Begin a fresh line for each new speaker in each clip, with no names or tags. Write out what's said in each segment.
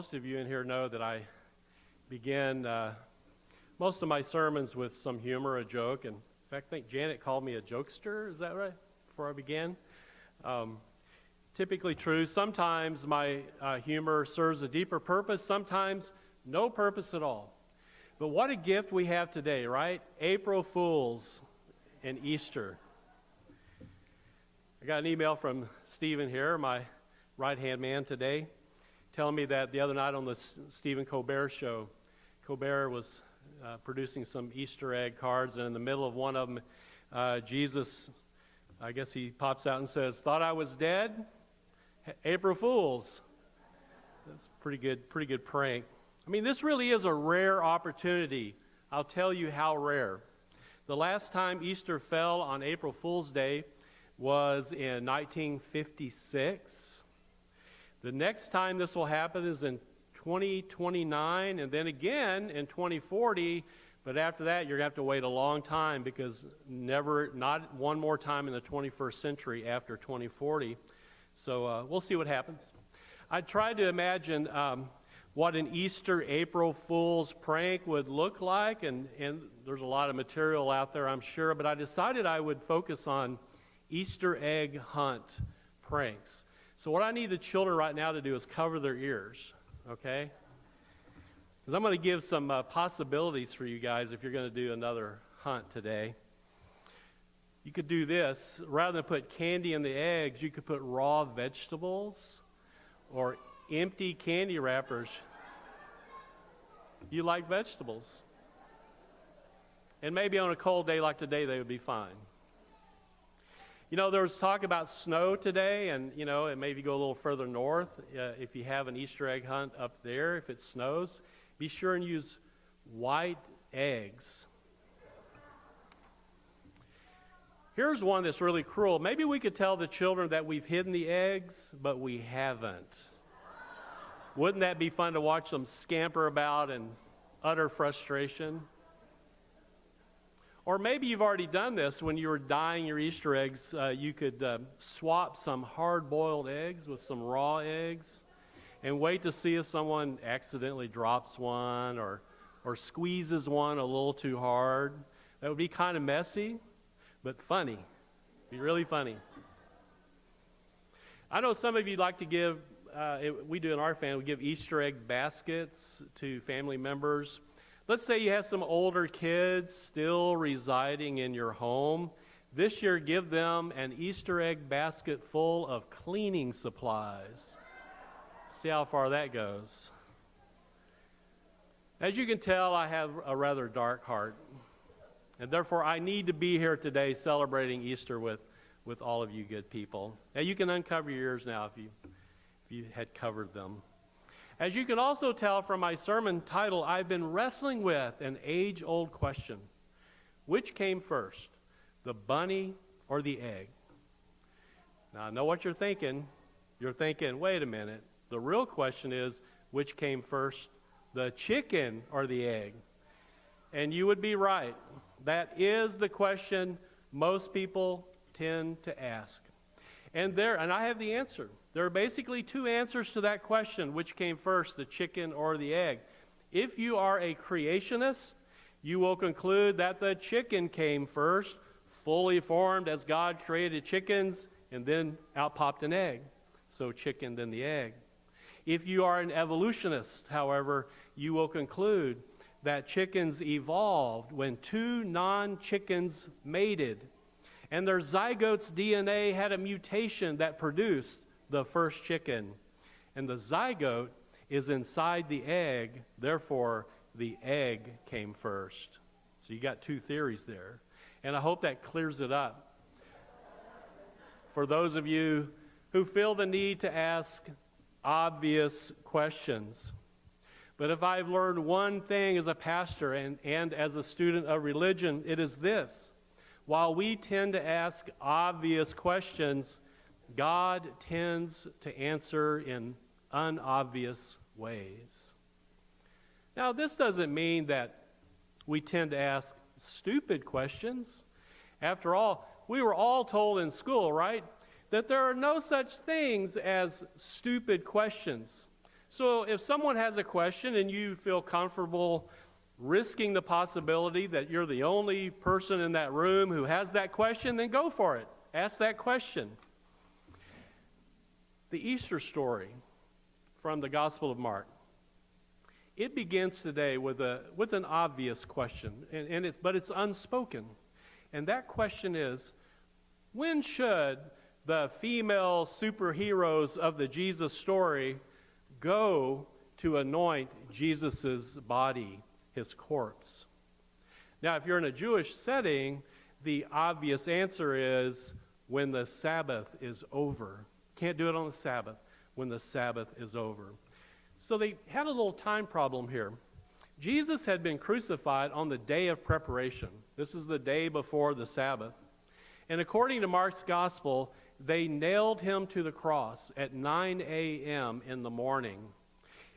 most of you in here know that I begin most of my sermons with some humor, a joke. And in fact, I think Janet called me a jokester. Is that right? Before I began. Typically true. Sometimes my humor serves a deeper purpose. Sometimes no purpose at all. But what a gift we have today, right? April Fools and Easter. I got an email from Stephen here, my right-hand man today, telling me that the other night on the Stephen Colbert show, Colbert was producing some Easter egg cards, and in the middle of one of them, Jesus, I guess he pops out and says, "Thought I was dead? April Fools." That's a pretty good prank. I mean, this really is a rare opportunity. I'll tell you how rare. The last time Easter fell on April Fool's Day was in 1956. The next time this will happen is in 2029, and then again in 2040, but after that you're going to have to wait a long time, because not one more time in the 21st century after 2040. So we'll see what happens. I tried to imagine what an Easter April Fool's prank would look like, and there's a lot of material out there, I'm sure, but I decided I would focus on Easter egg hunt pranks. So what I need the children right now to do is cover their ears, okay? Because I'm going to give some possibilities for you guys if you're going to do another hunt today. You could do this. Rather than put candy in the eggs, you could put raw vegetables or empty candy wrappers. You like vegetables. And maybe on a cold day like today, they would be fine. You know, there was talk about snow today, and, you know, and maybe go a little further north. If you have an Easter egg hunt up there, if it snows, be sure and use white eggs. Here's one that's really cruel. Maybe we could tell the children that we've hidden the eggs, but we haven't. Wouldn't that be fun to watch them scamper about in utter frustration? Or maybe you've already done this. When you were dyeing your Easter eggs, you could swap some hard-boiled eggs with some raw eggs and wait to see if someone accidentally drops one or squeezes one a little too hard. That would be kind of messy, but funny. Be really funny. I know some of you like to give, we do in our family, we give Easter egg baskets to family members. Let's say you have some older kids still residing in your home. This year, give them an Easter egg basket full of cleaning supplies. See how far that goes. As you can tell, I have a rather dark heart, and therefore I need to be here today celebrating Easter with all of you good people. Now you can uncover your ears now if you had covered them. As you can also tell from my sermon title, I've been wrestling with an age-old question. Which came first, the bunny or the egg? Now, I know what you're thinking. You're thinking, wait a minute. The real question is, which came first, the chicken or the egg? And you would be right. That is the question most people tend to ask. And I have the answer. There are basically two answers to that question, which came first, the chicken or the egg. If you are a creationist, you will conclude that the chicken came first, fully formed as God created chickens, and then out popped an egg. So chicken, then the egg. If you are an evolutionist, however, you will conclude that chickens evolved when two non-chickens mated, and their zygote's DNA had a mutation that produced the first chicken. And the zygote is inside the egg, therefore the egg came first. So you got two theories there. And I hope that clears it up. For those of you who feel the need to ask obvious questions. But if I've learned one thing as a pastor and as a student of religion, it is this. While we tend to ask obvious questions, God tends to answer in unobvious ways. Now, this doesn't mean that we tend to ask stupid questions. After all, we were all told in school, right, that there are no such things as stupid questions. So if someone has a question and you feel comfortable risking the possibility that you're the only person in that room who has that question, then go for it. Ask that question. The Easter story from the Gospel of Mark, it begins today with an obvious question, but it's unspoken. And that question is, when should the female superheroes of the Jesus story go to anoint Jesus' body, his corpse? Now, if you're in a Jewish setting, the obvious answer is when the Sabbath is over. Can't do it on the Sabbath, when the Sabbath is over. So they had a little time problem here. Jesus had been crucified on the day of preparation. This is the day before the Sabbath. And according to Mark's gospel, they nailed him to the cross at 9 a.m. in the morning.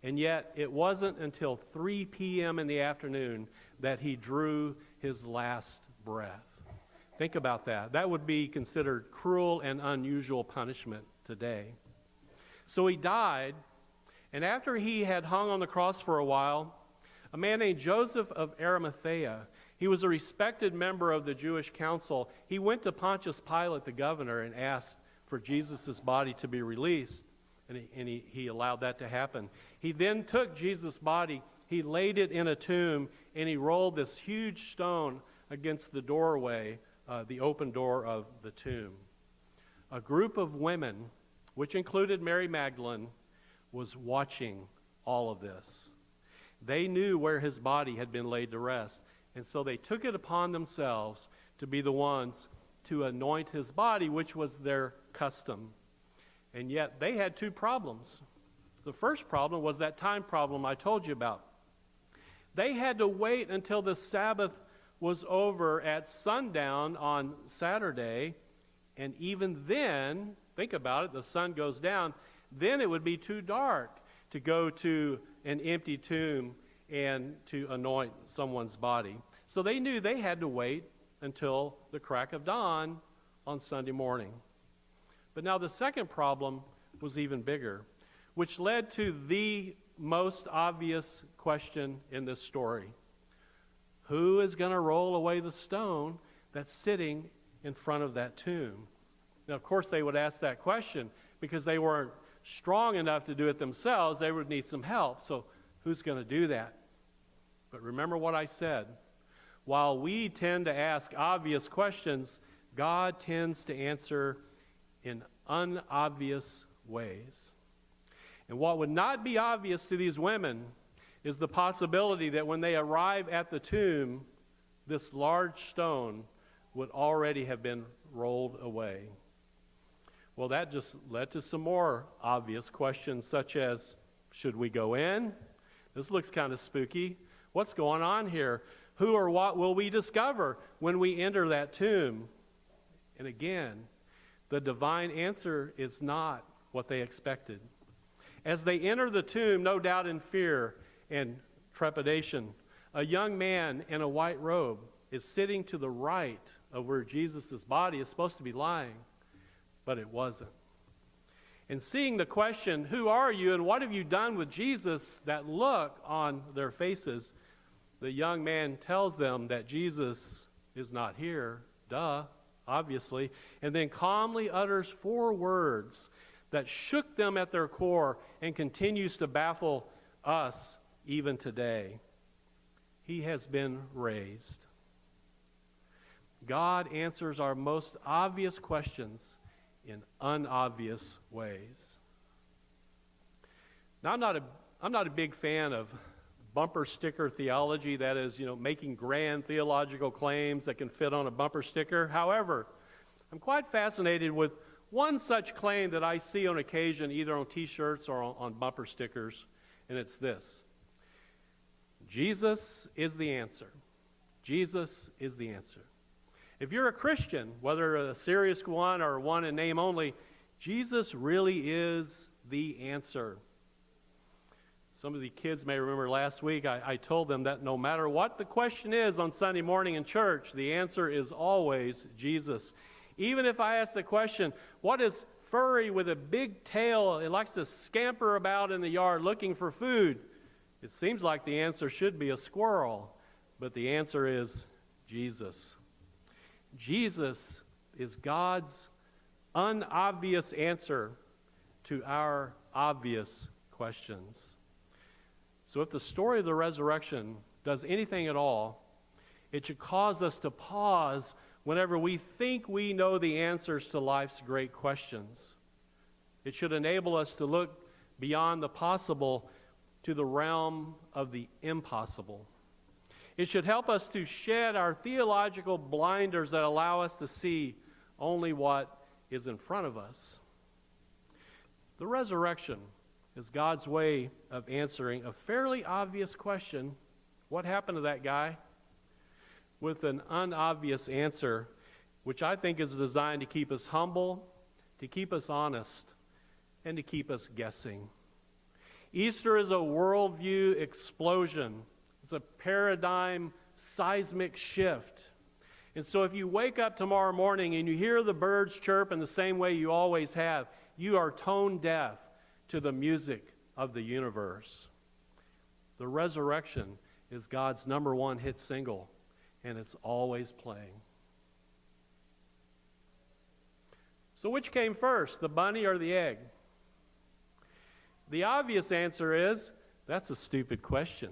And yet it wasn't until 3 p.m. in the afternoon that he drew his last breath. Think about that. That would be considered cruel and unusual punishment today. So he died, and after he had hung on the cross for a while, a man named Joseph of Arimathea, he was a respected member of the Jewish council. He went to Pontius Pilate, the governor, and asked for Jesus' body to be released, and he allowed that to happen. He then took Jesus' body, he laid it in a tomb, and he rolled this huge stone against the doorway, the open door of the tomb. A group of women, which included Mary Magdalene, was watching all of this. They knew where his body had been laid to rest, and so they took it upon themselves to be the ones to anoint his body, which was their custom. And yet they had two problems. The first problem was that time problem I told you about. They had to wait until the Sabbath was over at sundown on Saturday, and even then, think about it, the sun goes down, then it would be too dark to go to an empty tomb and to anoint someone's body. So they knew they had to wait until the crack of dawn on Sunday morning. But now the second problem was even bigger, which led to the most obvious question in this story. Who is going to roll away the stone that's sitting in front of that tomb? Now, of course, they would ask that question because they weren't strong enough to do it themselves. They would need some help. So who's going to do that? But remember what I said. While we tend to ask obvious questions, God tends to answer in unobvious ways. And what would not be obvious to these women is the possibility that when they arrive at the tomb, this large stone would already have been rolled away. Well, that just led to some more obvious questions, such as, should we go in? This looks kind of spooky. What's going on here? Who or what will we discover when we enter that tomb? And again, the divine answer is not what they expected. As they enter the tomb, no doubt in fear and trepidation, a young man in a white robe is sitting to the right of where Jesus' body is supposed to be lying, but it wasn't. And seeing the question, who are you and what have you done with Jesus, that look on their faces, the young man tells them that Jesus is not here, obviously, and then calmly utters 4 words that shook them at their core and continues to baffle us even today. He has been raised. God answers our most obvious questions in unobvious ways. Now, I'm not a big fan of bumper sticker theology, that is, making grand theological claims that can fit on a bumper sticker. However, I'm quite fascinated with one such claim that I see on occasion, either on t-shirts or on bumper stickers, and it's this: Jesus is the answer. Jesus is the answer. If you're a Christian, whether a serious one or one in name only, Jesus really is the answer. Some of the kids may remember last week I told them that no matter what the question is on Sunday morning in church, the answer is always Jesus. Even if I ask the question, what is furry with a big tail. It likes to scamper about in the yard looking for food. It seems like the answer should be a squirrel, but the answer is Jesus. Jesus is God's unobvious answer to our obvious questions. So if the story of the resurrection does anything at all, it should cause us to pause whenever we think we know the answers to life's great questions. It should enable us to look beyond the possible to the realm of the impossible. It should help us to shed our theological blinders that allow us to see only what is in front of us. The resurrection is God's way of answering a fairly obvious question, what happened to that guy? With an unobvious answer, which I think is designed to keep us humble, to keep us honest, and to keep us guessing. Easter is a worldview explosion. It's a paradigm seismic shift. And so if you wake up tomorrow morning and you hear the birds chirp in the same way you always have, you are tone deaf to the music of the universe. The resurrection is God's #1 hit single, and it's always playing. So which came first, the bunny or the egg? The obvious answer is, that's a stupid question.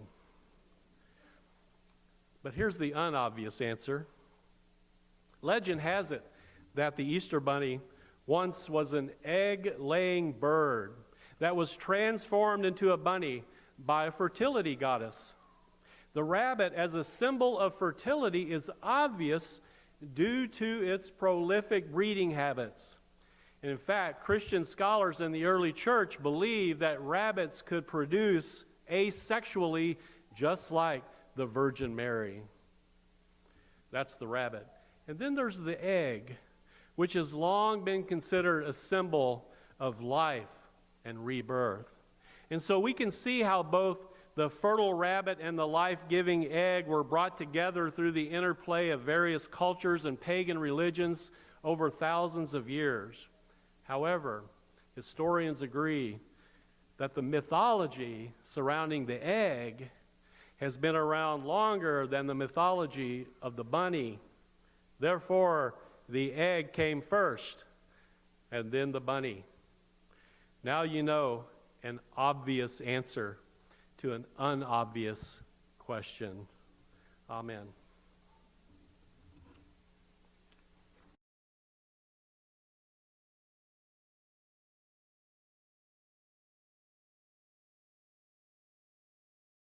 But here's the unobvious answer. Legend has it that the Easter bunny once was an egg-laying bird that was transformed into a bunny by a fertility goddess. The rabbit, as a symbol of fertility, is obvious due to its prolific breeding habits. And in fact, Christian scholars in the early church believed that rabbits could produce asexually just like the Virgin Mary. That's the rabbit. And then there's the egg, which has long been considered a symbol of life and rebirth. And so we can see how both the fertile rabbit and the life-giving egg were brought together through the interplay of various cultures and pagan religions over thousands of years. However, historians agree that the mythology surrounding the egg has been around longer than the mythology of the bunny. Therefore, the egg came first, and then the bunny. Now you know an obvious answer to an unobvious question. Amen.